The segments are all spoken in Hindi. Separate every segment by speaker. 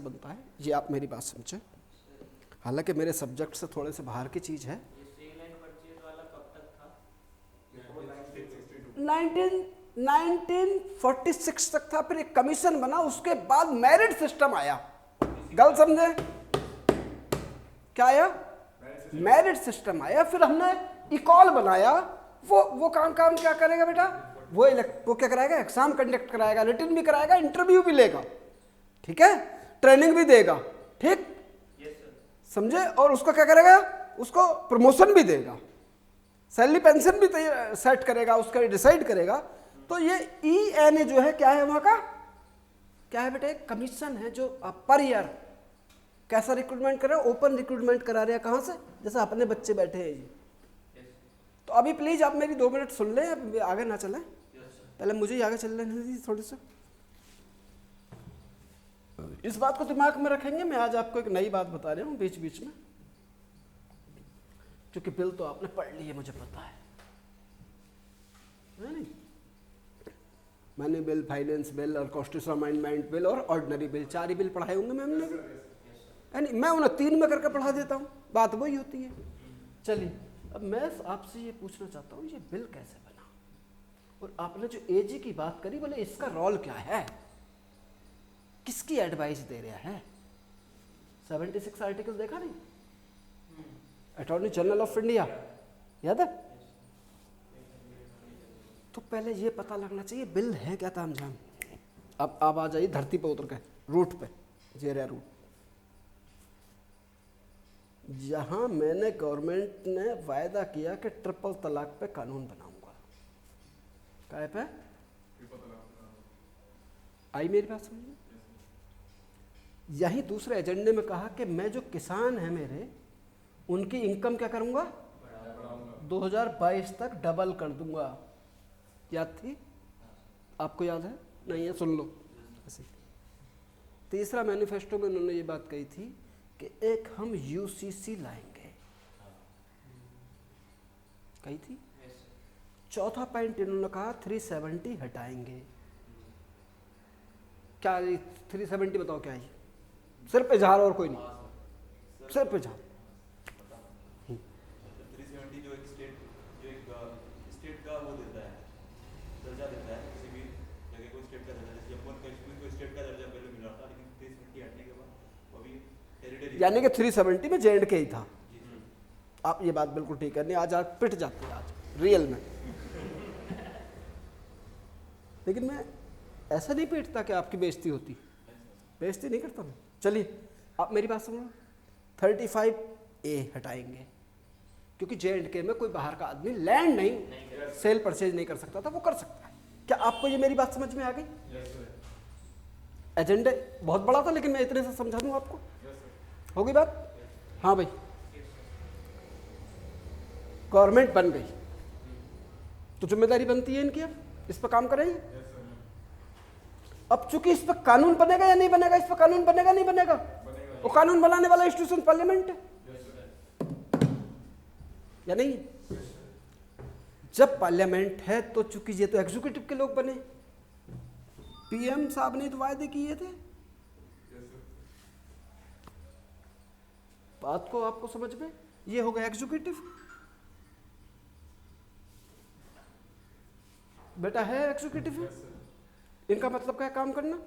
Speaker 1: बनता है, ये आप मेरी बात समझें। हालांकि मेरे सब्जेक्ट से थोड़े से बाहर की चीज़ है। 1946 तक था, फिर एक कमीशन बना, उसके बाद मेरिट सिस्टम आया। गल समझे क्या आया? मेरिट सिस्टम आया। फिर हमने इकॉल बनाया। वो काम क्या करेगा बेटा? वो क्या कराएगा? एग्जाम कंडक्ट कराएगा, रिटन भी कराएगा, इंटरव्यू भी लेगा, ठीक है, ट्रेनिंग भी देगा, ठीक समझे? और उसको क्या करेगा? उसको प्रमोशन भी देगा, सैलरी पेंशन भी सेट करेगा, उसका डिसाइड करेगा। तो ये ENA जो है क्या है वहां का? क्या है बेटा? एक कमीशन है जो पर ईयर। कैसा रिक्रूटमेंट कर रहे हैं? ओपन रिक्रूटमेंट करा रहे हैं। कहां से? जैसे अपने बच्चे बैठे हैं जी। तो अभी प्लीज आप मेरी 2 मिनट सुन लें, अब आगे ना चलें, पहले मुझे ही आगे चलने दीजिए थोड़ी सा। इस बात को दिमाग में रखेंगे। मैं आज आपको एक नई बात बता रहा हूं बीच बीच में, क्योंकि बिल तो आपने पढ़ ली है, मुझे पता है नहीं? मैंने बिल, फाइनेंस बिल और कॉन्स्टिट्यूशनल अमेंडमेंट बिल और ऑर्डिनरी बिल, 4 ही बिल पढ़ाए होंगे मैम ने। मैं उन्हें 3 में करके पढ़ा देता हूँ, बात वही होती है। चलिए, अब मैं आपसे ये पूछना चाहता हूँ, ये बिल कैसे बना? और आपने जो AG की बात करी, बोले इसका रोल क्या है, किसकी एडवाइस दे रहा है? 76 आर्टिकल देखा नहीं? अटॉर्नी जनरल ऑफ इंडिया, याद है? तो पहले ये पता लगना चाहिए बिल है क्या तामझाम। अब आप आ जाइए धरती पे उतर के, रूट पे, जेरिया रूट, जहां मैंने गवर्नमेंट ने वायदा किया कि ट्रिपल तलाक पे कानून बनाऊंगा। काय पे? आई मेरी बात समझ में? यही दूसरे एजेंडे में कहा कि मैं जो किसान है मेरे, उनकी इनकम क्या करूंगा? 2022 तक डबल कर दूंगा। याद थी? आपको याद है? नहीं है? सुन लो। तीसरा मैनिफेस्टो में उन्होंने ये बात कही थी कि एक हम UCC लाएंगे, कही थी। चौथा पॉइंट इन्होंने कहा 370 हटाएंगे। क्या 370 बताओ क्या है? सिर पे झाड़ और कोई नहीं, सिर पे झाड़।
Speaker 2: 370 जो एक स्टेट का वो देता है, दर्जा देता है, किसी भी जगह को स्टेट का दर्जा, जैसे जम्मू एंड कश्मीर को स्टेट का दर्जा पहले मिला था, लेकिन 370 हटने के बाद अभी टेरिटरी,
Speaker 1: यानी कि 370 में J&K ही था। आप ये बात बिल्कुल ठीक है, नहीं आज आप पिट जाते हैं आज रियल में। लेकिन मैं ऐसा नहीं पीटता कि आपकी बेइज्जती होती, बेइज्जती नहीं करता मैं। चलिए आप मेरी बात सुनो, 35A हटाएंगे, क्योंकि J&K में कोई बाहर का आदमी लैंड नहीं सेल परचेज नहीं कर सकता था, वो कर सकता है। क्या आपको ये मेरी बात समझ में आ गई? एजेंडे बहुत बड़ा था, लेकिन मैं इतने से समझा दूं आपको। हो गई बात? हाँ भाई, गवर्नमेंट बन गई तो जिम्मेदारी बनती है इनकी, अब इस पर काम करेंगे। अब चूंकि इस पर कानून बनेगा या नहीं बनेगा, इस पर कानून बनेगा नहीं बनेगा, वो कानून बनाने वाला इंस्टीट्यूशन पार्लियामेंट है या नहीं? जब पार्लियामेंट है तो चूंकि ये तो एग्जीक्यूटिव के लोग बने, PM साहब ने तो वायदे किए थे। बात को आपको समझ में? ये हो गया एग्जीक्यूटिव, बेटा है एग्जीक्यूटिव है। इनका मतलब क्या है? काम करना,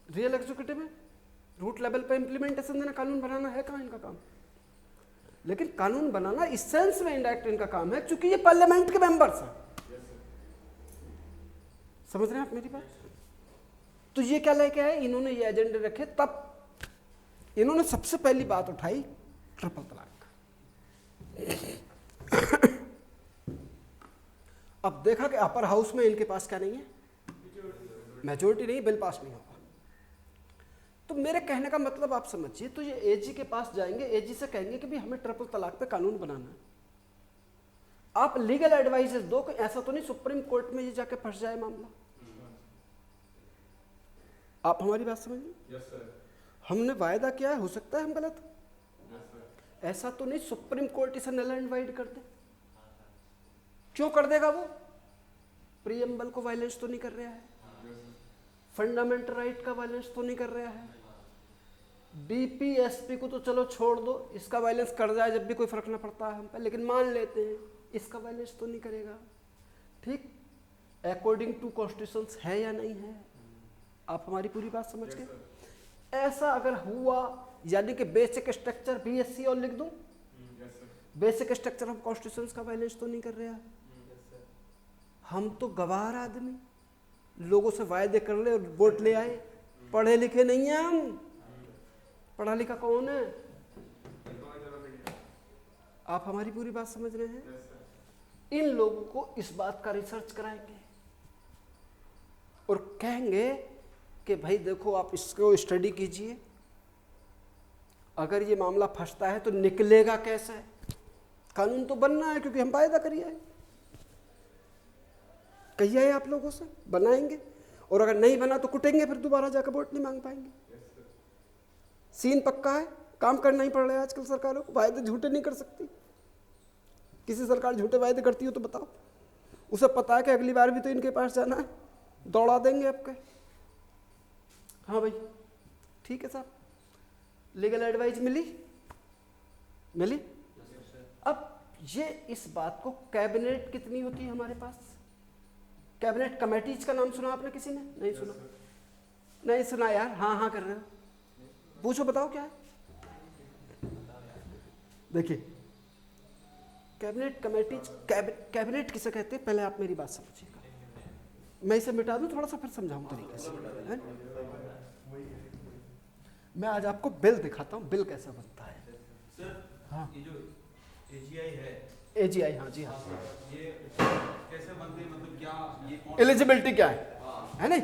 Speaker 1: रियल एग्जीक्यूटिव है। रूट लेवल पे इंप्लीमेंटेशन देना, कानून बनाना है कहाँ इनका काम? लेकिन कानून बनाना इस सेंस में इनडायरेक्ट इनका काम है, क्योंकि ये पार्लियामेंट के मेंबर्स हैं। समझ रहे हैं आप मेरी बात? तो ये क्या लेके आए इन्होंने, ये एजेंडे रखे, तब इन्होंने सबसे पहली बात उठाई ट्रिपल तलाक। अब देखा कि अपर हाउस में इनके पास क्या नहीं है, मेजोरिटी नहीं, बिल पास नहीं होगा। तो मेरे कहने का मतलब आप समझिए, तो ये AG के पास जाएंगे, AG से कहेंगे कि भाई हमें ट्रिपल तलाक पे कानून बनाना है। आप लीगल एडवाइजेस दो, कि ऐसा तो नहीं सुप्रीम कोर्ट में ये जाके फंस जाए मामला। आप हमारी बात समझिए। हमने वायदा किया है, हो सकता है हम गलत, ऐसा तो नहीं सुप्रीम कोर्ट इसे नल एंड वाइड कर दे। क्यों कर देगा वो? प्रीएम्बल को वायलेंस तो नहीं कर रहा है, फंडामेंटल राइट का वायलेंस तो नहीं कर रहा है। डीपीएसपी को तो चलो छोड़ दो, इसका वायलेंस कर जाए जब भी कोई फर्क ना पड़ता है हम पे, लेकिन मान लेते हैं इसका वायलेंस तो नहीं करेगा। ठीक, अकॉर्डिंग टू कॉन्स्टिट्यूशन है या नहीं है? आप हमारी पूरी बात समझ गए? ऐसा अगर हुआ यानी कि बेसिक स्ट्रक्चर बीएससी और लिख दूं, बेसिक स्ट्रक्चर ऑफ कॉन्स्टिट्यूशन का वायलेंस तो नहीं कर रहा है। हम तो गवार आदमी, लोगों से वायदे कर ले और वोट ले आए, पढ़े लिखे नहीं है हम। पढ़ा लिखा कौन है? आप हमारी पूरी बात समझ रहे हैं? इन लोगों को इस बात का रिसर्च कराएंगे और कहेंगे कि भाई देखो आप इसको स्टडी कीजिए, अगर ये मामला फंसता है तो निकलेगा कैसे। कानून तो बनना है क्योंकि हम वायदा करिए आए, कहिए आए आप लोगों से बनाएंगे, और अगर नहीं बना तो कुटेंगे, फिर दोबारा जाकर वोट नहीं मांग पाएंगे। सीन पक्का है, काम करना ही पड़ रहा है आजकल सरकारों को, वायदे झूठे नहीं कर सकती। किसी सरकार झूठे वायदे करती हो तो बताओ, उसे पता है कि अगली बार भी तो इनके पास जाना है, दौड़ा देंगे आपके। हाँ भाई ठीक है साहब, लीगल एडवाइस मिली। अब ये इस बात को, कैबिनेट कितनी होती है हमारे पास? कैबिनेट कमेटीज का नाम सुना आपने किसी ने? नहीं सुना? नहीं सुना यार, हाँ कर रहे हो, पूछो बताओ क्या है। देखिए कैबिनेट कमेटीज, कैबिनेट किसे कहते हैं पहले आप मेरी बात समझिएगा, मैं इसे मिटा दूं थोड़ा सा फिर समझाऊं तरीके से, है? मैं आज आपको बिल दिखाता हूं, बिल कैसा बनता है।
Speaker 2: सर
Speaker 1: हाँ,
Speaker 2: ये जो एजीआई है,
Speaker 1: एजीआई, हाँ जी हाँ,
Speaker 2: ये कैसे बनते हैं, मतलब क्या ये
Speaker 1: एलिजिबिलिटी क्या है नहीं?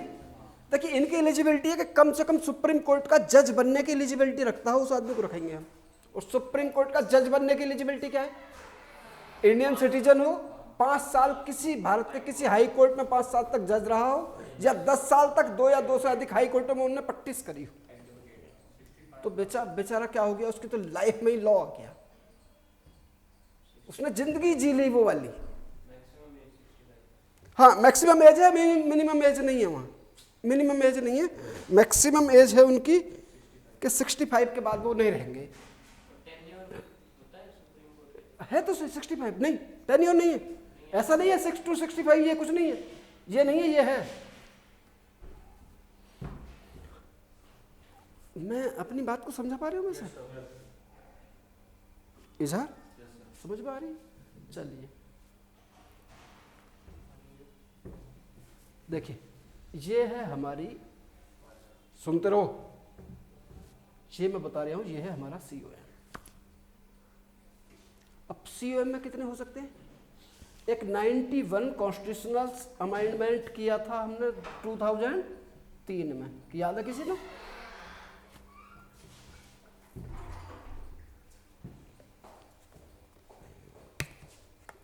Speaker 1: देखिए इनकी एलिजिबिलिटी है कि कम से कम सुप्रीम कोर्ट का जज बनने की एलिजिबिलिटी रखता है उस आदमी को रखेंगे हम। और सुप्रीम कोर्ट का जज बनने की एलिजिबिलिटी क्या है? इंडियन सिटीजन हो, 5 साल किसी भारत के किसी हाई कोर्ट में 5 साल तक जज रहा हो, या 10 साल तक 2 या 2 से अधिक हाई कोर्टों में उन्होंने प्रैक्टिस करी हो, तो बेचारा क्या हो गया, उसकी तो लाइफ में ही लॉ आ गया, उसने जिंदगी जी ली वो वाली। हाँ मैक्सिमम एज है, मिनिमम एज नहीं है, वहाँ मिनिमम एज नहीं है, मैक्सिमम एज है उनकी कि 65 के बाद वो नहीं रहेंगे। है तो 65 नहीं, टेन्योर नहीं है, ऐसा नहीं है 6 to 65, ये कुछ नहीं है, ये नहीं है, ये है। मैं अपनी बात को समझा पा रही हूँ मैं सर? इजहार समझ पा रही? चलिए देखिए, ये है हमारी, सुनते रहो, ये मैं बता रहा हूँ, ये है हमारा COM। अब COM में कितने हो सकते हैं? एक 91 कॉन्स्टिट्यूशनल अमेंडमेंट किया था हमने 2003 में, याद है किसी ने?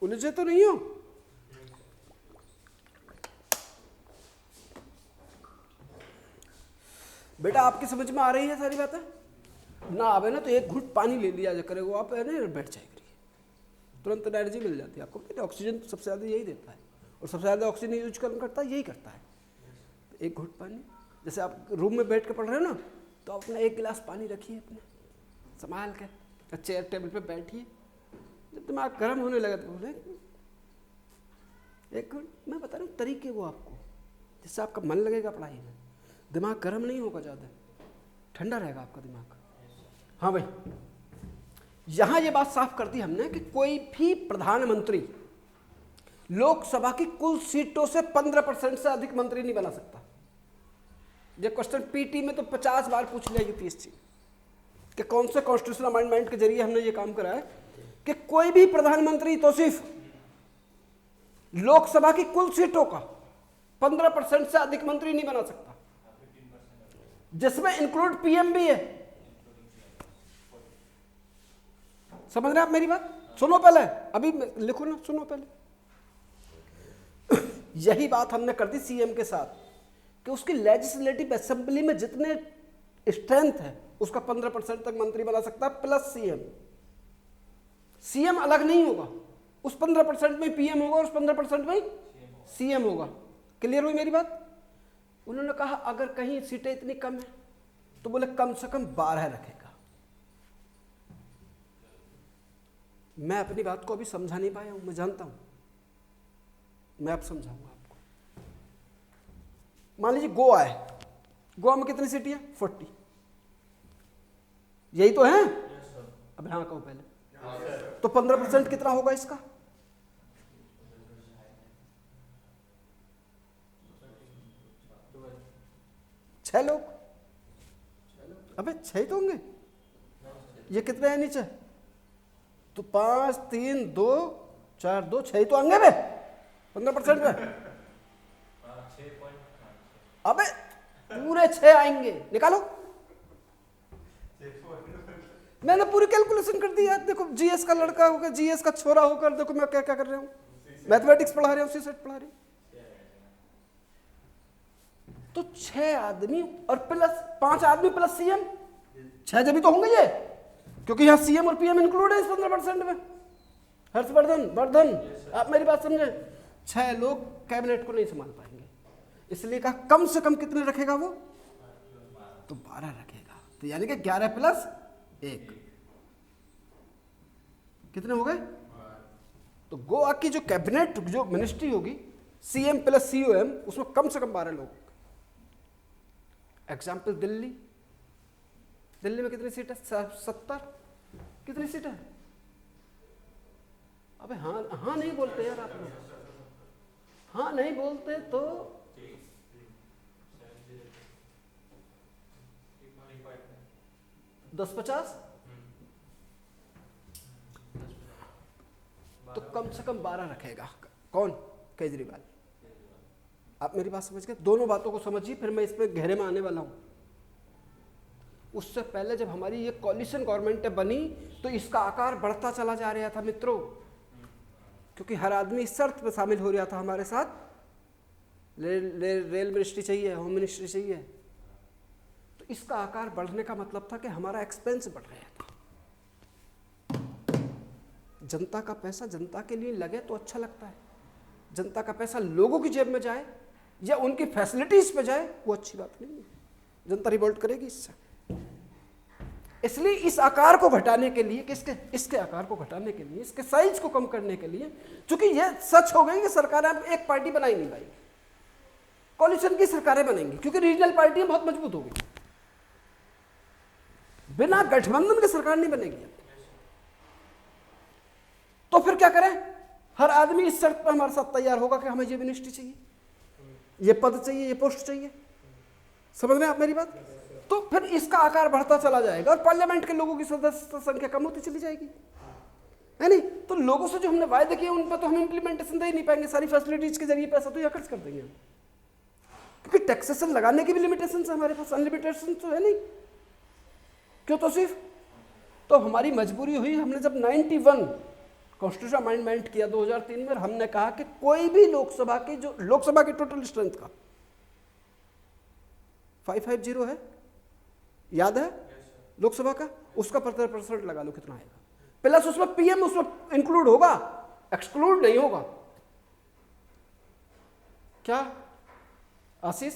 Speaker 1: उलझे तो नहीं हो? बेटा आपकी समझ में आ रही है सारी बातें? ना आवे ना तो एक घूंट पानी ले लिया जा करेगा, आप है ना बैठ जाएगी, तुरंत एनर्जी मिल जाती है आपको। ऑक्सीजन सबसे ज़्यादा यही देता है, और सबसे ज़्यादा ऑक्सीजन यूज करता है यही करता है। तो एक घूंट पानी, जैसे आप रूम में बैठ के पढ़ रहे हो ना, तो आप अपना 1 गिलास पानी रखिए अपने संभाल के, चेयर टेबल पे बैठिए, जब दिमाग गर्म होने लगा तो बोले एक घूंट। मैं बता रहा हूँ तरीके वो आपको, जिससे आपका मन लगेगा पढ़ाई में, दिमाग गर्म नहीं होगा, ज़्यादा ठंडा रहेगा आपका दिमाग। हाँ भाई, यहाँ ये बात साफ कर दी हमने कि कोई भी प्रधानमंत्री लोकसभा की कुल सीटों से 15% से अधिक मंत्री नहीं बना सकता। ये क्वेश्चन पीटी में तो 50 बार पूछ लिया यूपीएससी कि कौन से कॉन्स्टिट्यूशनल अमेंडमेंट के जरिए हमने ये काम करा है कि कोई भी प्रधानमंत्री तो सिर्फ लोकसभा की कुल सीटों का 15% से अधिक मंत्री नहीं बना सकता, जिसमें इंक्लूड पीएम भी है। समझ रहे आप मेरी बात? सुनो पहले, अभी लिखो ना, सुनो पहले। यही बात हमने कर दी सीएम के साथ कि उसकी लेजिस्लेटिव असेंबली में जितने स्ट्रेंथ है उसका 15% तक मंत्री बना सकता है, प्लस सीएम अलग नहीं होगा, उस 15% में पीएम होगा और उस 15% में सीएम होगा। क्लियर हुई मेरी बात? उन्होंने कहा अगर कहीं सीटें इतनी कम है तो बोले कम से कम 12 रखेगा। मैं अपनी बात को अभी समझा नहीं पाया हूं, मैं जानता हूं, मैं अब समझाऊंगा आपको। मान लीजिए गोवा है, गोवा में कितनी सीटें हैं? 40। यही तो है। अब हाँ कहो पहले। तो 15% कितना होगा इसका? 6 लोग। अबे 6 तो होंगे। ये कितने हैं नीचे? तो 5 3 2 4 2 6 तो आएंगे बे 15% में। अबे पूरे 6 आएंगे, निकालो। मैंने पूरी कैलकुलेशन कर दी यार। देखो जीएस का लड़का होकर, जीएस का छोरा होकर देखो मैं क्या क्या कर रहा हूँ, मैथमेटिक्स पढ़ा रहा हूँ, सी सेट पढ़ा रही हूँ। तो 6 आदमी और प्लस 5 आदमी प्लस सीएम, 6 जब भी तो होंगे ये, क्योंकि यहाँ सीएम और पीएम इंक्लूड है इस 15% में। वर्धन आप मेरी बात समझे। 6 लोग कैबिनेट को नहीं संभाल पाएंगे, इसलिए कहा कम से कम कितने रखेगा वो? तो 12 रखेगा। तो यानी कि 11 प्लस 1 कितने हो गए? तो गोवा की जो कैबिनेट जो मिनिस्ट्री होगी सीएम प्लस सीओएम, उसमें कम से कम 12 लोग। एग्जाम्पल दिल्ली, दिल्ली में कितनी सीट है? 70। कितनी सीट है? अबे हाँ नहीं बोलते यार आप लोग, हाँ नहीं बोलते तो 10-50 तो कम से कम 12 रखेगा। कौन? केजरीवाल। आप मेरी बात समझ गए? दोनों बातों को समझिए, फिर मैं इस पर गहरे में आने वाला हूं। उससे पहले जब हमारी ये कॉलिशन गवर्नमेंट बनी तो इसका आकार बढ़ता चला जा रहा था मित्रों, क्योंकि हर आदमी इस शर्त पर शामिल हो रहा था हमारे साथ, रेल मिनिस्ट्री चाहिए, होम मिनिस्ट्री चाहिए। तो इसका आकार बढ़ने का मतलब था कि हमारा एक्सपेंस बढ़ रहा था। जनता का पैसा जनता के लिए लगे तो अच्छा लगता है, जनता का पैसा लोगों की जेब में जाए या उनकी फैसिलिटीज पे जाए वो अच्छी बात नहीं है। जनता रिवोल्ट करेगी इससे। इसलिए इस आकार को घटाने के लिए, इसके आकार को घटाने के लिए, इसके साइज को कम करने के लिए, क्योंकि ये सच हो गई कि सरकार अब एक पार्टी बनाई नहीं पाएगी, कॉलिशन की सरकारें बनेंगी, क्योंकि रीजनल पार्टियां बहुत मजबूत हो गई। बिना गठबंधन की सरकार नहीं बनेगी। तो फिर क्या करें? हर आदमी इस शर्त पर हमारे साथ तैयार होगा कि हमें ये मिनिस्ट्री चाहिए, ये पद चाहिए, ये पोस्ट चाहिए। समझ रहे हैं आप मेरी बात? तो फिर इसका आकार बढ़ता चला जाएगा और पार्लियामेंट के लोगों की सदस्य संख्या कम होती चली जाएगी, है नहीं? तो लोगों से जो हमने वायदे किए उन पर तो हम इंप्लीमेंटेशन दे ही नहीं पाएंगे। सारी फैसिलिटीज के जरिए पैसा तो यहाँ खर्च कर देंगे, क्योंकि टैक्सेशन लगाने की भी लिमिटेशन है हमारे पास, अनलिमिटेशन तो है नहीं। क्यों तौसीफ? तो हमारी मजबूरी हुई, हमने जब 91 कॉन्स्टिट्यूशन अमेंडमेंट किया 2003 में, हमने कहा कि कोई भी लोकसभा की टोटल स्ट्रेंथ का 550 है, याद है? लोकसभा का, उसका 15% लगा लो, कितना आएगा? प्लस उसमें पीएम उसमें इंक्लूड होगा, एक्सक्लूड नहीं होगा। क्या आशीष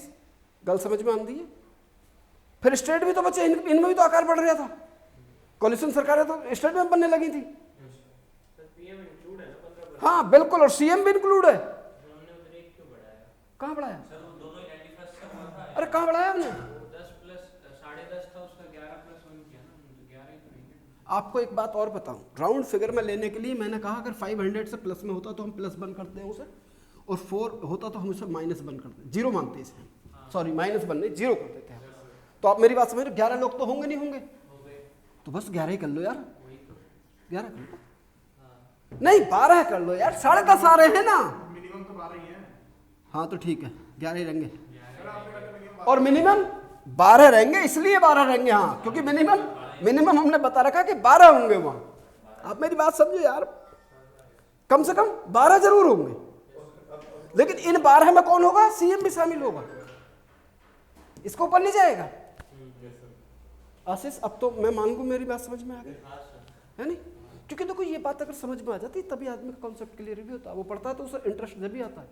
Speaker 1: गल समझ में आती है? फिर स्टेट भी तो बचे, इनमें भी तो आकार बढ़ रहा था। कॉलिशन सरकारें तो स्टेट में बनने लगी थी। हाँ बिल्कुल, और सीएम भी इंक्लूड है। कहाँ बढ़ाया? अरे कहाँ बढ़ाया हमने? आपको एक बात और बताऊं, राउंड फिगर में लेने के लिए मैंने कहा अगर 500 से प्लस में होता तो हम प्लस 1 करते हैं उसे, और 4 होता तो हम उसे -1 करते हैं, 0 मानते इसे, सॉरी -1 नहीं 0 कर देते हैं। तो आप मेरी बात समझ रहे? 11 लोग तो होंगे नहीं होंगे, तो बस 11 ही कर लो यार, 11 कर लो, नहीं 12 कर लो यार, 10.5 आ रहे हैं ना,
Speaker 2: मिनिमम तो 12 ही है।
Speaker 1: हाँ तो ठीक है 11 ही रहेंगे, और मिनिमम 12 रहेंगे, इसलिए 12 रहेंगे, हाँ क्योंकि मिनिमम हमने बता रखा कि 12 होंगे वहां। आप मेरी बात समझो यार, कम से कम 12 जरूर होंगे, लेकिन इन 12 में कौन होगा? सीएम भी शामिल होगा, इसको ऊपर नहीं जाएगा। आशीष अब तो मैं मान लूं मेरी बात समझ में आ गई, है नहीं? क्योंकि देखो ये बात अगर समझ में आ जाती तभी आदमी का कॉन्सेप्ट क्लियर भी होता है, वो पढ़ता है तो उसे इंटरेस्ट जब भी आता है।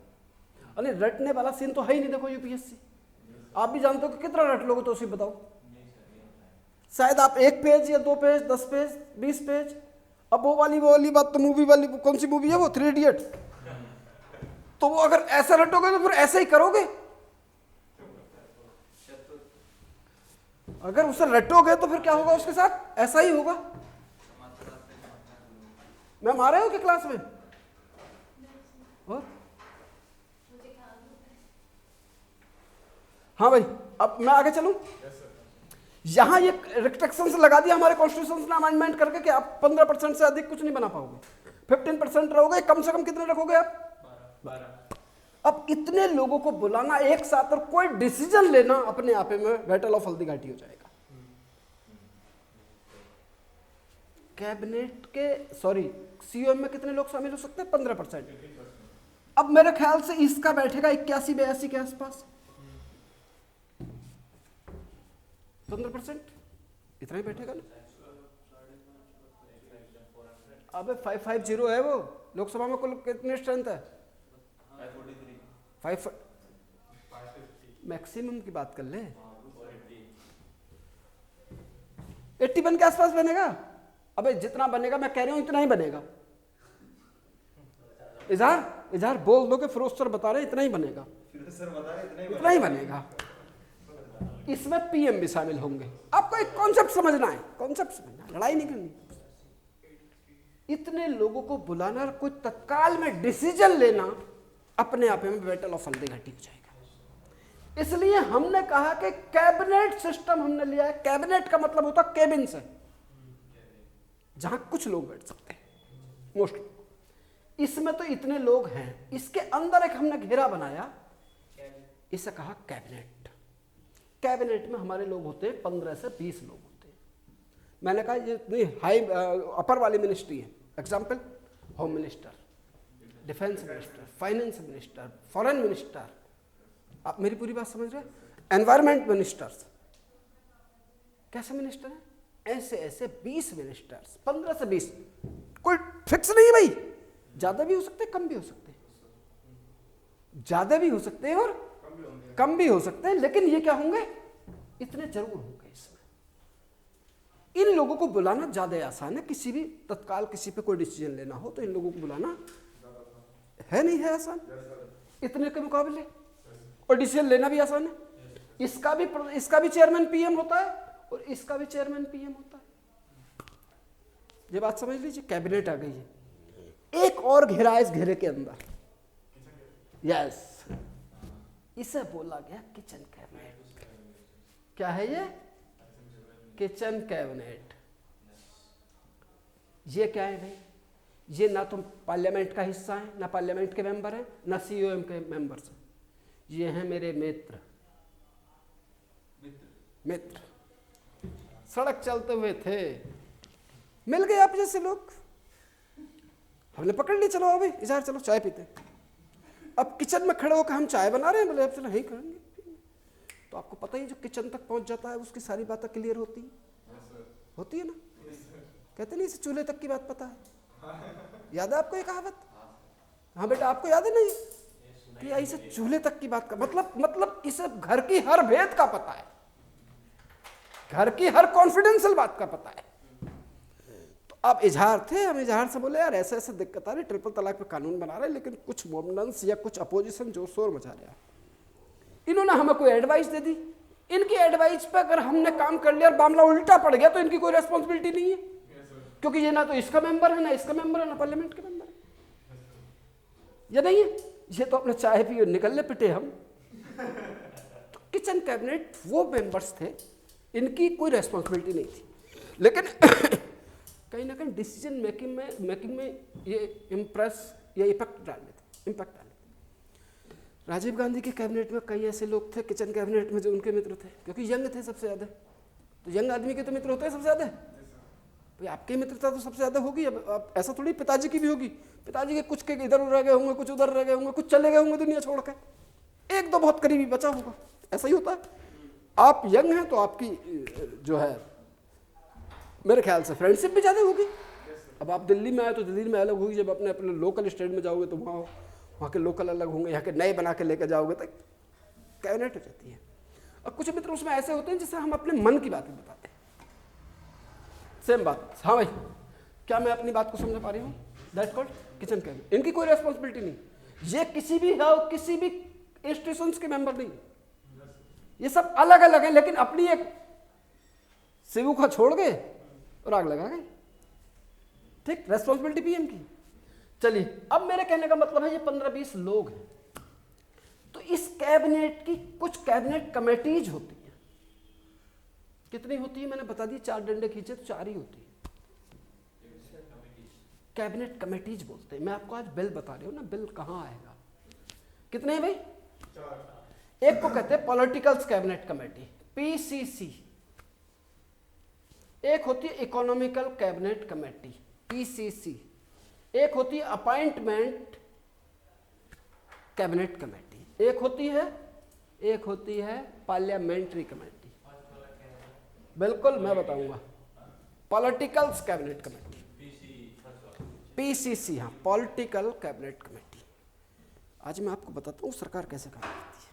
Speaker 1: अरे रटने वाला सीन तो है ही नहीं, देखो यूपीएससी आप भी जानते हो कि कितना रट लोगे तो उसी बताओ। शायद आप 1 पेज या 2 पेज, 10 पेज, 20 पेज। अब वो वाली बात तो मूवी वाली, कौन सी मूवी है वो, 3 इडियट। तो वो अगर ऐसा रटोगे तो फिर ऐसा ही करोगे। अगर उसे रटोगे तो फिर क्या होगा उसके साथ, ऐसा ही होगा। मैम आ रहे हो क्या क्लास में? और हाँ भाई, अब मैं आगे चलूं। यहां ये रिस्ट्रिक्शंस लगा दिया हमारे कॉन्स्टिट्यूशन ने अमेंडमेंट करके कि आप 15% से अधिक कुछ नहीं बना पाओगे, 15% रहोगे। कम से कम कितने रखोगे आप? 12। अब इतने लोगों को बुलाना एक साथ और कोई डिसीजन लेना अपने आप में बैटल ऑफ हल्दी घाटी हो जाएगा। कैबिनेट के सीओएम में कितने लोग शामिल हो सकते हैं? 15%। अब मेरे ख्याल से इसका बैठेगा 81-82 के आसपास। 15% इतना ही बैठेगा ना। अबे 550 है वो। लोकसभा में कुल कितनी स्ट्रेंथ है? 5 मैक्सिमम की बात कर ले। 81 के आसपास बनेगा। अबे जितना बनेगा मैं कह रही हूं इतना ही बनेगा। इजहार बोल दो कि फिरोज सर बता रहे इतना ही बनेगा, इतना ही बनेगा। इसमें पीएम भी शामिल होंगे। आपको एक कॉन्सेप्ट समझना है, लड़ाई नहीं करनी। इतने लोगों को बुलाना, कोई तत्काल में डिसीजन लेना अपने आप में बैटल ऑफ हल्दी घाटी हो जाएगा। इसलिए हमने कहा कि कैबिनेट सिस्टम हमने लिया है। कैबिनेट का मतलब होता है केबिन से, जहां कुछ लोग बैठ सकते हैं, मोस्ट। इसमें तो इतने लोग हैं, इसके अंदर एक हमने घेरा बनाया, इसे कहा कैबिनेट। कैबिनेट में हमारे लोग होते हैं 15 से 20 लोग होते हैं। मैंने कहा ये इतनी हाई अपर वाली मिनिस्ट्री है। Example, home minister, defence minister, finance minister, foreign minister. आप मेरी पूरी बात समझ रहे हैं? एनवायरमेंट मिनिस्टर्स, कैसे मिनिस्टर हैं? ऐसे 20 मिनिस्टर्स, 15 से 20। कोई फिक्स नहीं है भाई, ज्यादा भी हो सकते हैं, कम भी हो सकते हैं, ज्यादा भी हो सकते हैं और कम भी हो सकते हैं, लेकिन ये क्या होंगे, इतने जरूर होंगे। इसमें इन लोगों को बुलाना ज्यादा आसान है। किसी भी तत्काल किसी पे कोई डिसीजन लेना हो तो इन लोगों को बुलाना है, नहीं है आसान इतने के मुकाबले, और डिसीजन लेना भी आसान है। इसका भी चेयरमैन पीएम होता है और इसका भी चेयरमैन पीएम होता है। ये बात समझ लीजिए, कैबिनेट आ गई है। एक और घेरा है इस घेरे के अंदर, यस, इसे बोला गया किचन कैबिनेट। क्या है ये? Kitchen cabinet. ये क्या है भाई? ये ना तो पार्लियामेंट का हिस्सा है, ना पार्लियामेंट के मेंबर हैं, ना सीओएम के मेंबर्स हैं। ये हैं मेरे मित्र। सड़क चलते हुए थे, मिल गए आप जैसे लोग, हमने पकड़ ली, चलो अभी इधर चलो चाय पीते। अब किचन में खड़े होकर हम चाय बना रहे हैं, बोले अब चलो यही करेंगे। तो आपको पता ही जो किचन तक पहुंच जाता है उसकी सारी बातें क्लियर होती है ना। कहते नहीं इसे चूल्हे तक की बात पता है। याद है आपको ये कहावत? हाँ बेटा, आपको याद है ना ये कि इसे चूल्हे तक की बात का मतलब इसे घर की हर भेद का पता है, घर की हर कॉन्फिडेंशियल बात का पता है। तो अब इजहार थे, हम इजहार से बोले यार ऐसे ऐसे दिक्कत आ रही, ट्रिपल तलाक पे कानून बना रहे, लेकिन कुछ मोमनन्स या कुछ अपोजिशन जोर शोर मचा रहा है। इन्होंने हमें कोई एडवाइस दे दी। इनकी एडवाइस पे अगर हमने काम कर लिया और मामला उल्टा पड़ गया तो इनकी कोई रेस्पॉन्सिबिलिटी नहीं है, क्योंकि ये ना तो इसका मेंबर है, ना इसका मेंबर है, ना पार्लियामेंट के मेंबर है। ये नहीं है, ये तो अपने चाय पिए निकल ले पिटे हम। तो किचन कैबिनेट वो मेंबर्स थे, इनकी कोई रेस्पॉन्सिबिलिटी नहीं थी, लेकिन कहीं ना कहीं डिसीजन मेकिंग में ये इम्पैक्ट डाल लेते। राजीव गांधी के कैबिनेट में कई ऐसे लोग थे किचन कैबिनेट में जो उनके मित्र थे, क्योंकि यंग थे सबसे ज्यादा। तो यंग आदमी के तो मित्र होते हैं सबसे ज्यादा। भाई आपकी मित्रता तो सबसे ज्यादा होगी। अब ऐसा थोड़ी पिताजी की भी होगी, पिताजी के कुछ के इधर रह गए होंगे, कुछ उधर रह गए होंगे, कुछ चले गए होंगे दुनिया छोड़ के, एक दो बहुत करीबी बचा होगा। ऐसा ही होता है। आप यंग हैं तो आपकी जो है मेरे ख्याल से फ्रेंडशिप भी ज़्यादा होगी। अब आप दिल्ली में आए तो दिल्ली में अलग होगी, जब अपने अपने लोकल स्टेट में जाओगे तो वहाँ के लोकल अलग होंगे, यहाँ के नए बना के लेकर जाओगे तो कैबिनेट हो जाती है। और कुछ मित्र उसमें ऐसे होते हैं जिससे हम अपने मन की बातें बताते हैं। सेम बात, हाँ भाई क्या मैं अपनी बात को समझ पा रही हूँ? That called kitchen cabinet. इनकी कोई रेस्पॉन्सिबिलिटी नहीं, ये किसी भी इंस्टीट्यूशंस के मेंबर नहीं, ये सब अलग अलग है, लेकिन अपनी एक शिवू का छोड़ गए और आग लगा गए। ठीक, रेस्पॉन्सिबिलिटी पीएम की। चलिए, अब मेरे कहने का मतलब है ये 15-20 लोग हैं, तो इस कैबिनेट की कुछ कैबिनेट कमेटीज होती हैं। कितनी होती है मैंने बता दी, 4 डंडे खींचे तो 4 ही होती है। कैबिनेट कमेटीज बोलते हैं। मैं आपको आज बिल बता रही हूँ ना, बिल कहाँ आएगा। कितने हैं भाई? 4। एक को कहते हैं पॉलिटिकल्स कैबिनेट कमेटी, पीसीसी। एक होती है इकोनॉमिकल कैबिनेट कमेटी, पीसीसी। एक होती है अपॉइंटमेंट कैबिनेट कमेटी। एक होती है पार्लियामेंट्री कमेटी। बिल्कुल मैं बताऊंगा, पॉलिटिकल्स कैबिनेट कमेटी, पीसीसी। हाँ, पॉलिटिकल कैबिनेट कमेटी। आज मैं आपको बताता हूँ सरकार कैसे काम करती है,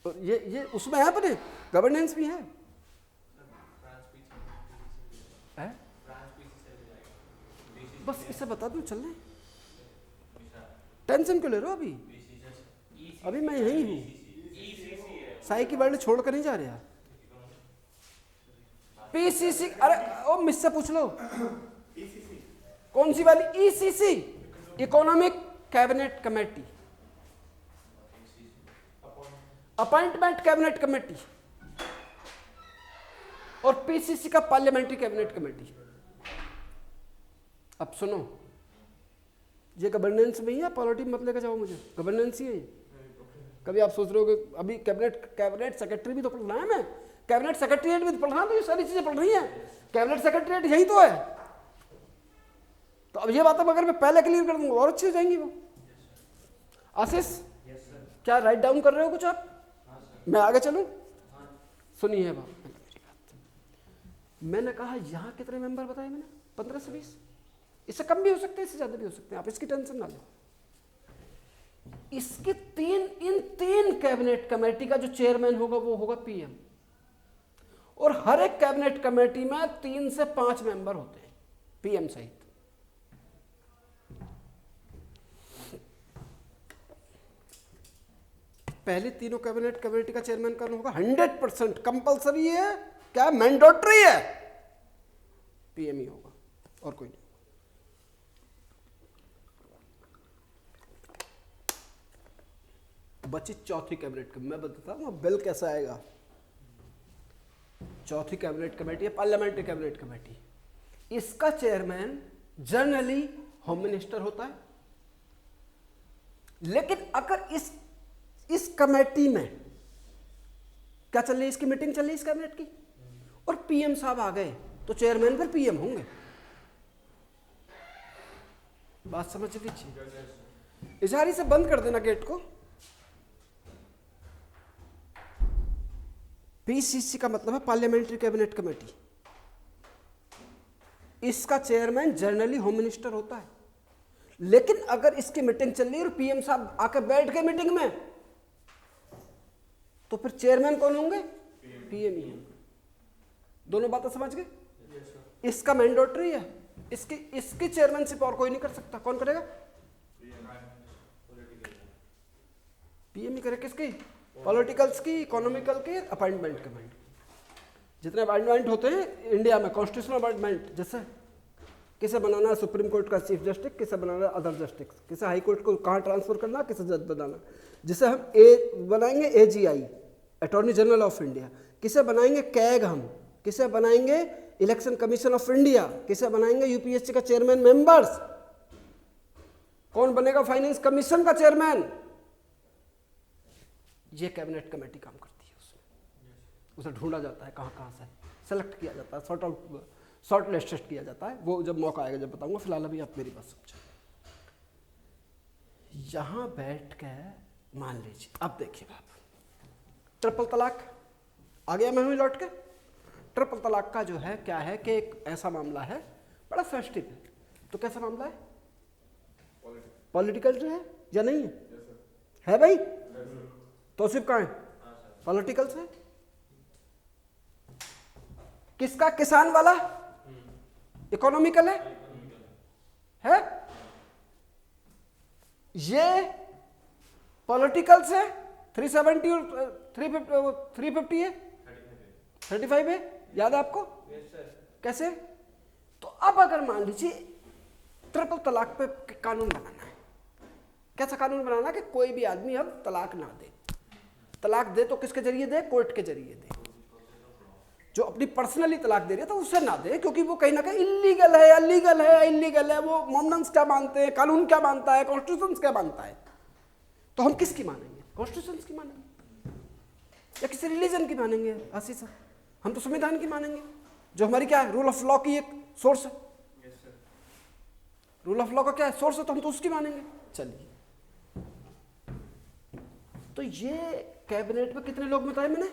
Speaker 1: और ये उसमें है, अपने गवर्नेंस भी है। बस इसे बता दूं, चल रहे, टेंशन क्यों ले रहे हो? अभी मैं यही हूँ, साई की वर्ल्ड छोड़ कर नहीं जा रहा। पीसीसी, अरे ओ मुझसे पूछ लो कौन सी वाली? ECC, economic cabinet committee, appointment cabinet committee, और पीसीसी का पार्लियामेंट्री कैबिनेट कमेटी। अब सुनो, ये गवर्नेंस में ही है, पॉलिटी मत लेकर जाओ मुझे, गवर्नेंस ही है ये। कभी आप सोच रहे हो कि अभी कैबिनेट सेक्रेटरी भी तो पढ़ना है, मैं कैबिनेट सेक्रेटरीट भी तो पढ़ना, तो ये सारी चीजें पढ़ रही है। कैबिनेट सेक्रेटरीट यही तो है। तो अब ये बातें अगर मैं पहले क्लियर कर दूंगा और अच्छी हो जाएंगी वो। आशीष, क्या राइट डाउन कर रहे हो कुछ आप? मैं आगे चलूं? सुनिए बात, मैंने कहा यहां कितने मेंबर बताए मैंने? 15 से 20। इससे कम भी हो सकते हैं, इससे ज्यादा भी हो सकते हैं, आप इसकी टेंशन ना लो। इसके इन तीन कैबिनेट कमेटी का जो चेयरमैन होगा वो होगा पीएम, और हर एक कैबिनेट कमेटी में 3 से 5 मेंबर होते हैं पीएम सहित। पहले तीनों कैबिनेट कमेटी का चेयरमैन कौन होगा? 100% कंपल्सरी है, क्या मैंडेटरी है, पीएम ही होगा और कोई नहीं। बची चौथी कैबिनेट कमेटी। मैं बताता हूं बिल कैसा आएगा। चौथी कैबिनेट कमेटी है पार्लियामेंट्री कैबिनेट कमेटी। इसका चेयरमैन जनरली होम मिनिस्टर होता है, लेकिन अगर इस कमेटी में क्या चल रही है, इसकी मीटिंग चल रही है इस कैबिनेट की, और पीएम साहब आ गए तो चेयरमैन फिर पीएम होंगे। बात समझ लीजिए। इशारे से बंद कर देना गेट को। पीसीसी का मतलब है पार्लियामेंट्री कैबिनेट कमेटी। इसका चेयरमैन जनरली होम मिनिस्टर होता है, लेकिन अगर इसकी मीटिंग चल रही है और पीएम साहब आकर बैठ गए मीटिंग में, तो फिर चेयरमैन कौन होंगे? पीएम ही होंगे। दोनों बातें समझ गए? इसका मैंडेटरी है, इसकी चेयरमैनशिप और कोई नहीं कर सकता। कौन करेगा? पीएम ही करे। किसकी? पॉलिटिकल्स की, इकोनॉमिकल की, अपॉइंटमेंट कमेटी। जितने अपॉइंटमेंट होते हैं इंडिया में, कॉन्स्टिट्यूशनल अपॉइंटमेंट, जैसे किसे बनाना है सुप्रीम कोर्ट का चीफ जस्टिस, किसे बनाना है अदर जस्टिस, किसे हाई कोर्ट को कहाँ ट्रांसफर करना, किसे जज बनाना, जिसे हम बनाएंगे AGI, attorney general of India, किसे बनाएंगे कैग, हम किसे बनाएंगे इलेक्शन कमीशन ऑफ इंडिया, किसे बनाएंगे यूपीएससी का चेयरमैन मेंबर्स, कौन बनेगा फाइनेंस कमीशन का चेयरमैन। ये कैबिनेट कमेटी काम करती है। उसमें उसे ढूंढा जाता है कहाँ से, सेलेक्ट किया जाता है, शॉर्ट लिस्टेड किया जाता है। वो जब मौका आएगा जब बताऊंगा, फिलहाल अभी आप मेरी बात समझो। यहां बैठ के मान लीजिए, अब देखिए बाप, ट्रिपल तलाक आ गया, मैं हूं लौट के। ट्रिपल तलाक का जो है क्या है कि एक ऐसा मामला है बड़ा सेंसिटिव है। तो कैसा मामला है? पॉलिटिकल जो है या नहीं है? है भाई? तो सिर्फ कहाँ है? पॉलिटिकल से किसका? किसान वाला इकोनॉमिकल है? ये पॉलिटिकल से 370 और 350 है, 35 है, याद है आपको? कैसे? तो अब अगर मान लीजिए ट्रिपल तलाक पे कानून बनाना है, कैसा कानून बनाना है कि कोई भी आदमी अब तलाक ना दे, तलाक दे तो किसके जरिए दे? कोर्ट के जरिए दे। जो अपनी पर्सनली तलाक दे रही है तो उसे ना दे, क्योंकि वो कहीं ना कहीं इलीगल है, अलीगल है, इलीगल है। वो मोमडन्स क्या मानते हैं, कानून क्या मानता है, कॉन्स्टिट्यूशन क्या मानता है। तो हम किसकी मानेंगे? कॉन्स्टिट्यूशन की मानेंगे या किसी रिलीजन की मानेंगे? आशीष सर, हम तो संविधान की मानेंगे, जो हमारी क्या है, रूल ऑफ लॉ की एक सोर्स है। रूल ऑफ लॉ का क्या है? सोर्स है, तो हम तो उसकी मानेंगे। चलिए, तो ये कैबिनेट में कितने लोग बताए मैंने?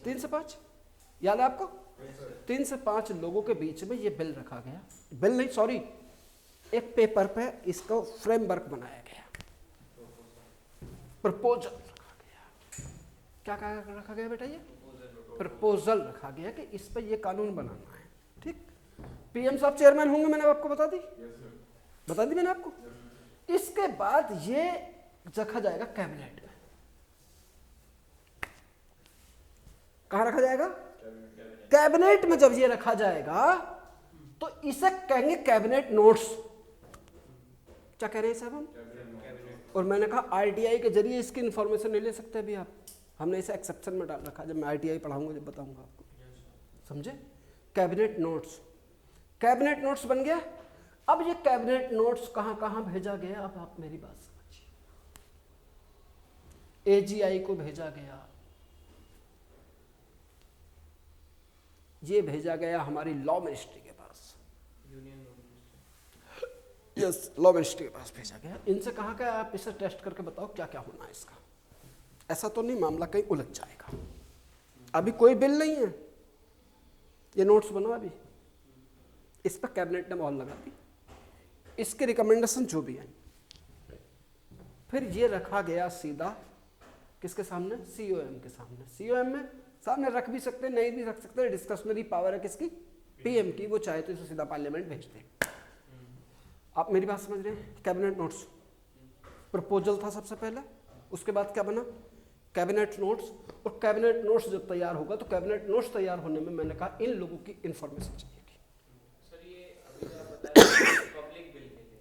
Speaker 1: 3 से 5, याद है आपको? 3 से 5 लोगों के बीच में ये बिल रखा गया। बिल नहीं, सॉरी, एक पेपर पे इसका फ्रेमवर्क बनाया गया, प्रपोजल रखा गया। क्या रखा गया बेटा? ये प्रपोजल रखा गया कि इस पर ये कानून बनाना है। ठीक, पीएम साहब चेयरमैन होंगे, मैंने आपको बता दी, बता दी मैंने आपको। इसके बाद ये रखा जाएगा कैबिनेट में। कहां रखा जाएगा? कैबिनेट में। जब ये रखा जाएगा तो इसे कहेंगे कैबिनेट नोट्स। क्या कह रहे हैं साहब हम? और मैंने कहा आरटीआई के जरिए इसकी इंफॉर्मेशन नहीं ले सकते अभी आप। हमने इसे एक्सेप्शन में डाल रखा, जब मैं आरटीआई पढ़ाऊंगा जब बताऊंगा आपको, समझे? कैबिनेट नोट्स, कैबिनेट नोट्स बन गया। अब ये कैबिनेट नोट्स कहां कहां भेजा गया? अब आप मेरी बात समझिए। एजीआई को भेजा गया, ये भेजा गया हमारी लॉ मिनिस्ट्री के पास, यस, लॉ मिनिस्ट्री के पास भेजा गया। इनसे कहा गया आप इसे टेस्ट करके बताओ क्या क्या होना है इसका। ऐसा तो नहीं मामला कहीं उलझ जाएगा। अभी कोई बिल नहीं है, ये नोट्स बना अभी, इस पर कैबिनेट ने मोहर लगा दी, इसके रिकमेंडेशन जो भी है। फिर ये रखा गया सीधा किसके सामने? सीओएम के सामने। सीओएम में सामने रख भी सकते, नहीं भी रख सकते, डिस्कशनरी पावर है किसकी? पीएम की। वो चाहे तो इसे सीधा पार्लियामेंट भेज दे। आप मेरी बात समझ रहे हैं? कैबिनेट नोट्स, प्रपोजल था सबसे पहले, उसके बाद क्या बना? Cabinet notes. और कैबिनेट नोट्स जब तैयार होगा तो कैबिनेट नोट्स तैयार होने में मैंने कहा इन लोगों की इंफॉर्मेशन चाहिए।
Speaker 3: सर ये अभी जो आप बताया पब्लिक बिल के लिए,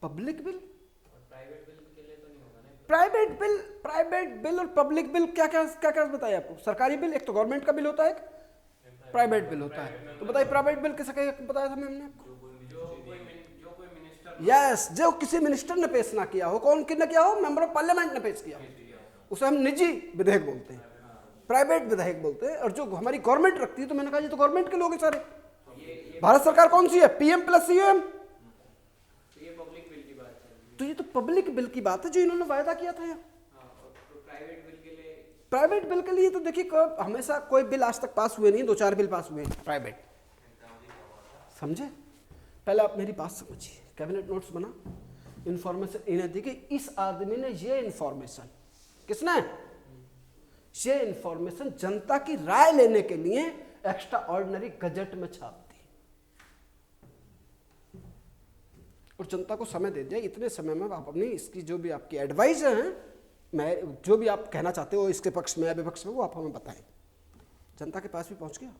Speaker 1: पब्लिक बिल
Speaker 3: और प्राइवेट बिल के लिए तो नहीं होगा ना?
Speaker 1: प्राइवेट बिल और पब्लिक बिल क्या क्या बताया आपको? सरकारी बिल एक तो गवर्नमेंट का बिल होता है, एक प्राइवेट बिल होता है। तो बताइए प्राइवेट बिल किसे बताया था मैंने आपको?
Speaker 3: जो कोई मिनिस्टर,
Speaker 1: यस, जो किसी मिनिस्टर ने पेश ना किया हो। कौन किसने किया हो? मेंबर ऑफ पार्लियामेंट ने पेश किया हो। उसे हम निजी विधेयक बोलते हैं, प्राइवेट विधेयक बोलते हैं। और जो हमारी गवर्नमेंट रखती है, तो मैंने कहा ये तो गवर्नमेंट के लोग हैं सारे। भारत सरकार कौन सी है? PM plus CM.
Speaker 3: तो ये पब्लिक बिल की बात है।
Speaker 1: तो ये तो पब्लिक बिल की बात है जो इन्होंने वायदा किया था यहाँ।
Speaker 3: तो प्राइवेट बिल के लिए,
Speaker 1: प्राइवेट बिल के लिए तो देखिए हमेशा कोई बिल आज तक पास हुए नहीं, 2-4 बिल पास हुए हैं प्राइवेट, समझे? पहले आप मेरी बात समझिए। कैबिनेट नोट्स बना, इंफॉर्मेशन इन्हें दी कि इस आदमी ने ये इंफॉर्मेशन, किसने? ये इंफॉर्मेशन जनता की राय लेने के लिए एक्स्ट्रा ऑर्डिनरी गजट में छाप दी और जनता को समय दे दिया, इतने समय में आप अपनी इसकी जो भी आपकी एडवाइस हैं, मैं जो भी आप कहना चाहते हो इसके पक्ष में या विपक्ष में, वो आप हमें बताएं। जनता के पास भी पहुंच गया।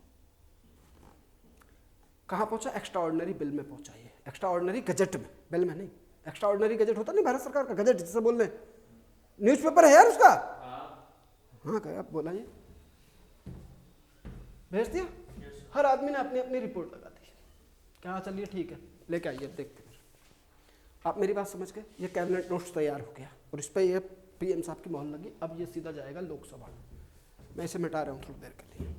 Speaker 1: कहाँ पहुंचा? एक्स्ट्रा ऑर्डिनरी बिल में पहुंचा। ये एक्स्ट्रा ऑर्डिनरी गजट में, बिल में नहीं। एक्स्ट्रा ऑर्डिनरी गजट होता नहीं भारत सरकार का, गजट जिसे बोल रहे हैं, न्यूज़पेपर है यार उसका। हाँ क्या आप बोला, ये भेज दिया। हर आदमी ने अपनी अपनी रिपोर्ट लगा दी। क्या चलिए ठीक है, लेके आइए देखते हैं। आप मेरी बात समझ गए? ये कैबिनेट नोट्स तैयार हो गया और इस पर ये पीएम साहब की मोहर लगी। अब ये सीधा जाएगा लोकसभा में। मैं इसे मिटा रहा हूँ थोड़ी देर के लिए।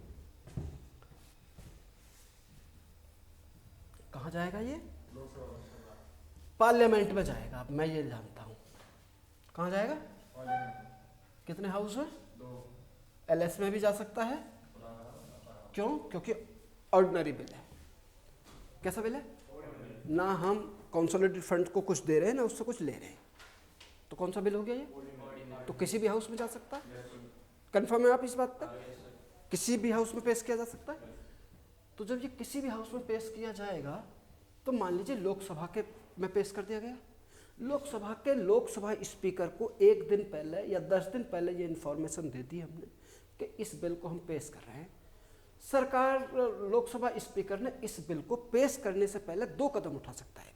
Speaker 1: कहाँ जाएगा ये? पार्लियामेंट में जाएगा। अब मैं ये जानता हूँ कहाँ जाएगा। कितने हाउस है? एलएस में भी जा सकता है। क्यों? क्योंकि ऑर्डिनरी बिल है। कैसा बिल है? ना हम कंसोलिडेटेड फंड को कुछ दे रहे हैं ना उससे कुछ ले रहे हैं। तो कौन सा बिल हो गया ये? तो किसी भी हाउस में जा सकता है। कंफर्म है आप इस बात पर? किसी भी हाउस में पेश किया जा सकता है। तो जब ये किसी भी हाउस में पेश किया जाएगा तो मान लीजिए लोकसभा के में पेश कर दिया गया, लोकसभा के लोकसभा स्पीकर को 1 दिन पहले या 10 दिन पहले ये इन्फॉर्मेशन दे दी हमने कि इस बिल को हम पेश कर रहे हैं। सरकार लोकसभा स्पीकर ने इस बिल को पेश करने से पहले 2 कदम उठा सकता है।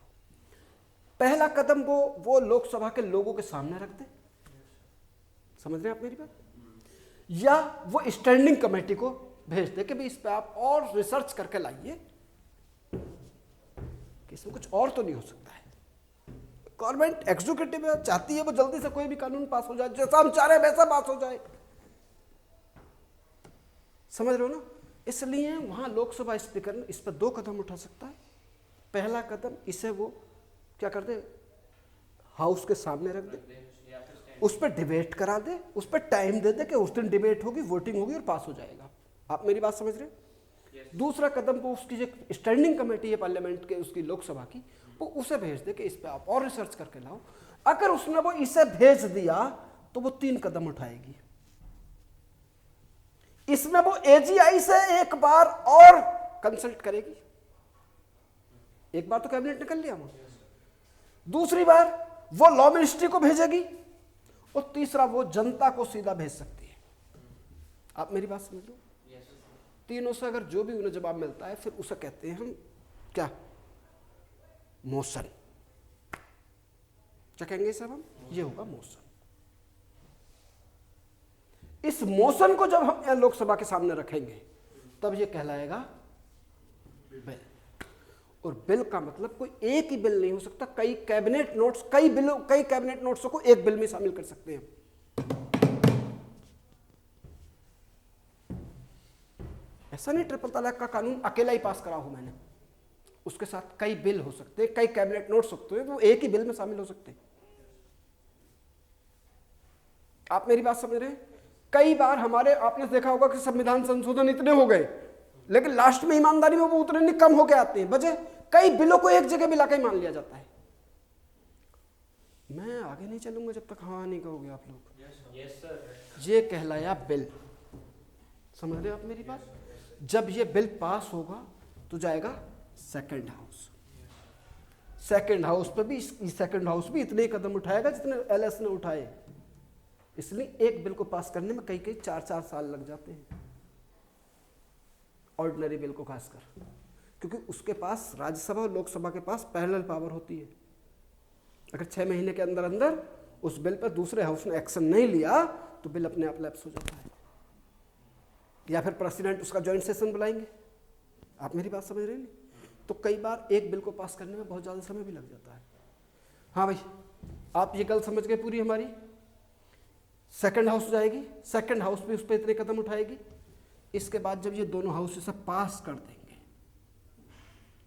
Speaker 1: पहला कदम वो लोकसभा के लोगों के सामने रख दे, समझ रहे हैं आप मेरी बात, या वो स्टैंडिंग कमेटी को भेज दे कि भाई इस पे आप और रिसर्च करके लाइए कि इसमें कुछ और तो नहीं हो सकता है। गवर्नमेंट एग्जीक्यूटिव चाहती है वो जल्दी से कोई भी कानून पास हो जाए, जैसा हम चाह रहे हैं वैसा पास हो जाए, समझ रहे हो ना। इसलिए वहां लोकसभा स्पीकर ने इस पर 2 कदम उठा सकता है। पहला कदम, इसे वो क्या कर दे, हाउस के सामने रख दे, उस पर डिबेट करा दे, उस पर टाइम दे दे कि उस दिन डिबेट होगी, वोटिंग होगी और पास हो जाएगा। आप मेरी बात समझ रहे हैं। दूसरा कदम वो उसकी जो स्टैंडिंग कमेटी है पार्लियामेंट के, उसकी लोकसभा की, वो उसे भेज दे कि इस पे आप और रिसर्च करके लाओ। अगर उसने वो इसे भेज दिया तो वो 3 कदम उठाएगी। इसमें वो एजीआई से एक बार और कंसल्ट करेगी। एक बार तो कैबिनेट ने कर लिया वो, दूसरी बार वो लॉ मिनिस्ट्री को भेजेगी और तीसरा वो जनता को सीधा भेज सकती है। आप मेरी बात समझ लो। तीनों से अगर जो भी उन्हें जवाब मिलता है फिर उसे कहते हैं हम क्या, मोशन। क्या कहेंगे सब हम, ये होगा मोशन। इस मोशन को जब हम लोकसभा के सामने रखेंगे तब ये कहलाएगा बिल। और बिल का मतलब कोई एक ही बिल नहीं हो सकता, कई कैबिनेट नोट्स, कई कैबिनेट नोट्सों को एक बिल में शामिल कर सकते हैं। ऐसा नहीं ट्रिपल तलाक का कानून अकेला ही पास करा हूं मैंने, उसके साथ कई बिल हो सकते हैं, कई कैबिनेट नोट्स होते हैं, वो एक ही बिल में शामिल हो सकते हैं। आप मेरी बात समझ रहे हैं। कई बार हमारे, आपने देखा होगा कि संविधान संशोधन इतने हो गए लेकिन लास्ट में ईमानदारी में वो उतने कम होके आते हैं, वजह कई बिलों को एक जगह मिला के मान लिया जाता है। मैं आगे नहीं चलूंगा जब तक हाँ नहीं कहोगे आप लोग।
Speaker 3: Yes sir.
Speaker 1: ये कहलाया बिल, समझ रहे हो आप मेरी बात। जब ये बिल पास होगा तो जाएगा सेकंड हाउस। सेकंड हाउस पे भी, सेकंड हाउस भी इतने कदम उठाएगा जितने एलएस ने उठाए। इसलिए एक बिल को पास करने में कई 4-4 साल लग जाते हैं, ऑर्डिनरी बिल को खासकर, क्योंकि उसके पास राज्यसभा और लोकसभा के पास पैरेलल पावर होती है। अगर 6 महीने के अंदर अंदर उस बिल पर दूसरे हाउस ने एक्शन नहीं लिया तो बिल अपने आप लैप्स हो जाता है, या फिर प्रेसिडेंट उसका जॉइंट सेशन बुलाएंगे। आप मेरी बात समझ रहे हैं। तो कई बार एक बिल को पास करने में बहुत ज़्यादा समय भी लग जाता है। हाँ भाई, आप ये गल समझ गए पूरी हमारी। सेकंड हाउस जाएगी, सेकंड हाउस भी उस पर इतने कदम उठाएगी। इसके बाद जब ये दोनों हाउस इसे पास कर देंगे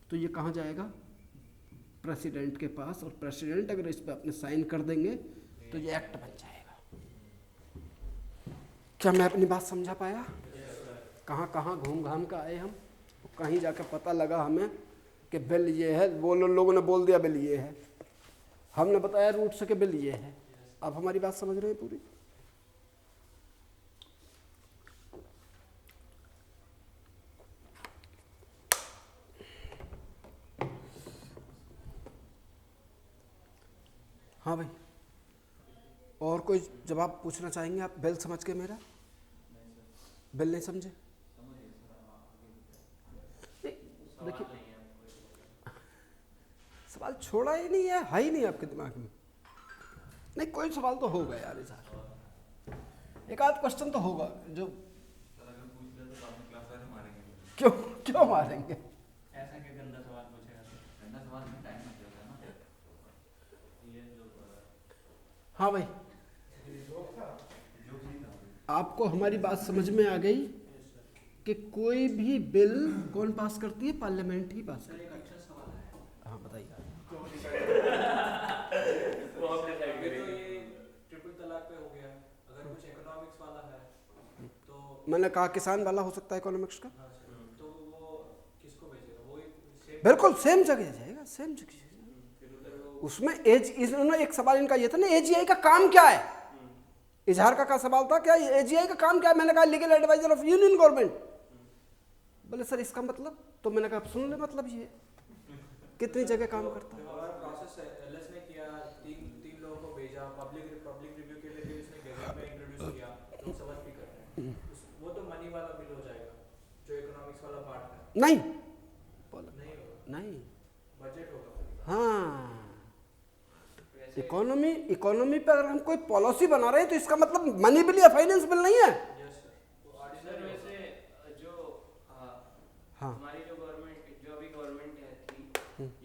Speaker 1: तो ये कहाँ जाएगा, प्रेसिडेंट के पास, और प्रेसिडेंट अगर इस पर अपने साइन कर देंगे तो ये एक्ट बन जाएगा। क्या मैं अपनी बात समझा पाया। कहाँ कहाँ घूम घाम कर आए हम, कहीं जाकर पता लगा हमें कि बिल ये है, वो लोगों ने बोल दिया बिल ये है, हमने बताया रूट से कि बिल ये है। आप हमारी बात समझ रहे हैं पूरी। हाँ भाई, और कोई जवाब पूछना चाहेंगे आप बिल समझ के मेरा? बिल नहीं समझे? देखिए, सवाल छोड़ा ही नहीं है ही नहीं आपके दिमाग में। नहीं, कोई सवाल तो होगा यार, एक आध क्वेश्चन तो होगा जो क्यों क्यों मारेंगे।
Speaker 3: ऐसा क्या गंदा सवाल पूछेगा? गंदा सवाल में टाइम लग जाता है ना। ये जो
Speaker 1: हाँ भाई, आपको हमारी बात समझ में आ गई कि कोई भी बिल कौन पास करती है? पार्लियामेंट ही पास करती है। हाँ बताइए।
Speaker 3: ट्रिपल तलाक पे हो गया, अगर कुछ इकोनॉमिक्स वाला है तो
Speaker 1: मैंने कहा किसान वाला हो सकता है इकोनॉमिक्स का,
Speaker 3: तो वो किसको भेजेगा? वो
Speaker 1: बिल्कुल सेम जगह जाएगा, सेम जगह। उसमें एज, इन्होंने एक सवाल इनका ये था ना, एजीआई का काम क्या है? इजहार का सवाल था क्या एजीआई का काम क्या है? मैंने कहा legal advisor of union government. बोले सर इसका मतलब, तो मैंने कहा सुन ले मतलब ये कितनी जगह काम करता है।
Speaker 4: हमारा प्रोसेस है, एलएस ने किया, तीन लोगों को भेजा, पब्लिक रिव्यू के लिए भी उसने गैजेट में इंट्रोड्यूस किया, लोकसभा स्पीकर ने। वो तो मनी वाला बिल हो जाएगा, जो इकोनॉमिक्स वाला पार्ट है।
Speaker 1: नहीं
Speaker 4: नहीं होगा,
Speaker 1: नहीं,
Speaker 4: बजट होगा।
Speaker 1: हाँ इकोनॉमी पे अगर हम कोई पॉलिसी बना रहे हैं तो इसका मतलब मनी बिल या फाइनेंस बिल नहीं है।
Speaker 4: यस सर, वो
Speaker 5: सर
Speaker 4: ऑर्डिनरी
Speaker 5: वैसे जो
Speaker 1: हाँ
Speaker 5: हमारी जो गवर्नमेंट जो अभी गवर्नमेंट है थी,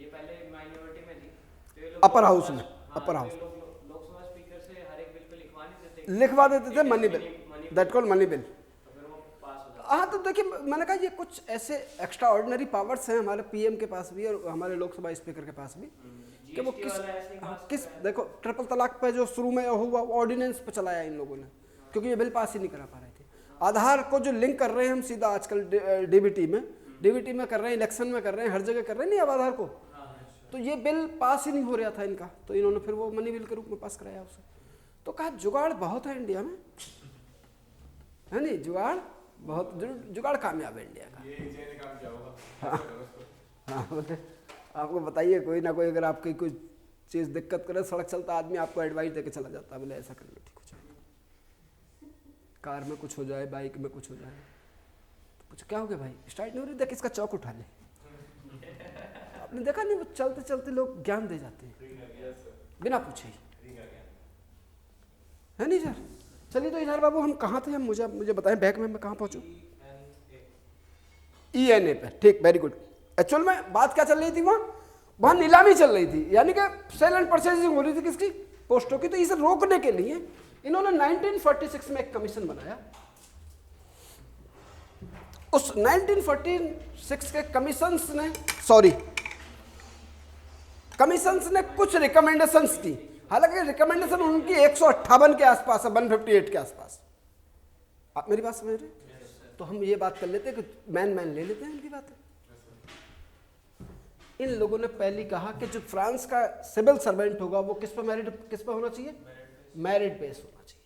Speaker 5: ये पहले माइनॉरिटी में थी, तो ये लोग
Speaker 1: अपर हाउस में,
Speaker 5: हाँ,
Speaker 1: अपर
Speaker 5: तो
Speaker 1: हाउस
Speaker 5: ये लोग लोकसभा स्पीकर से हर एक बिल को लिखवा नहीं देते,
Speaker 1: लिखवा देते थे money bill, that called money bill.
Speaker 5: तो फिर वो पास हो जाता।
Speaker 1: हाँ तो देखिए मैंने कहा ये कुछ ऐसे एक्स्ट्रा ऑर्डिनरी पावर्स हैं हमारे पीएम के पास भी और हमारे लोकसभा स्पीकर के पास भी कि वो
Speaker 5: GST वाला ऐसे ही पास
Speaker 1: किस
Speaker 5: होता है।
Speaker 1: देखो ट्रिपल तलाक पे जो शुरू में हुआ ऑर्डिनेंस पे चलाया इन लोगों ने, क्योंकि ये बिल पास ही नहीं करा पा रहे थे। आधार को जो लिंक कर रहे हैं हम सीधा आजकल डीबीटी में कर रहे हैं, इलेक्शन में कर रहे हैं, हर जगह कर रहे हैं नहीं अब आधार को, तो ये बिल पास ही नहीं हो रहा था इनका, तो इन्होंने फिर वो मनी बिल के रूप में पास कराया उसे। तो कहा जुगाड़ बहुत है इंडिया में, है नहीं, जुगाड़ कामयाब है इंडिया का।
Speaker 4: ये काम क्या होगा?
Speaker 1: हाँ बोले आपको बताइए कोई ना कोई अगर आपकी कोई चीज़ दिक्कत करे, सड़क चलता आदमी आपको एडवाइस देके चला जाता है, बोले ऐसा कर लो ठीक हो जाएगा, कार में कुछ हो जाए, बाइक में कुछ हो जाए, तो पूछो क्या हो गया भाई, स्टार्ट नहीं हो रही, देख इसका चौक उठा ले। आपने देखा नहीं वो चलते चलते लोग ज्ञान दे जाते हैं बिना पूछे ही, है नहीं सर। चलिए तो इधर बाबू हम कहाँ थे, हम मुझे बताएं बैक में मैं कहाँ पहुँचूँ। ENA पे, ठीक, वेरी गुड। एक्चुअल में बात क्या चल रही थी, वहाँ नीलामी चल रही थी, यानी कि सेल एंड परचेजिंग हो रही थी किसकी, पोस्टों की। तो इसे रोकने के लिए इन्होंने 1946 में एक कमीशन बनाया। उस 1946 के कमीशंस ने कुछ रिकमेंडेशंस की, हालांकि रिकमेंडेशन उनकी 158 के आसपास है, 158 के आसपास। आप मेरी बात समझ रहे हैं? तो हम ये बात कर लेते हैं कि मैन ले लेते हैं इनकी बातें। इन लोगों ने पहले कहा कि जो फ्रांस का सिविल सर्वेंट होगा वो किस पे होना चाहिए, मेरिट बेस होना चाहिए।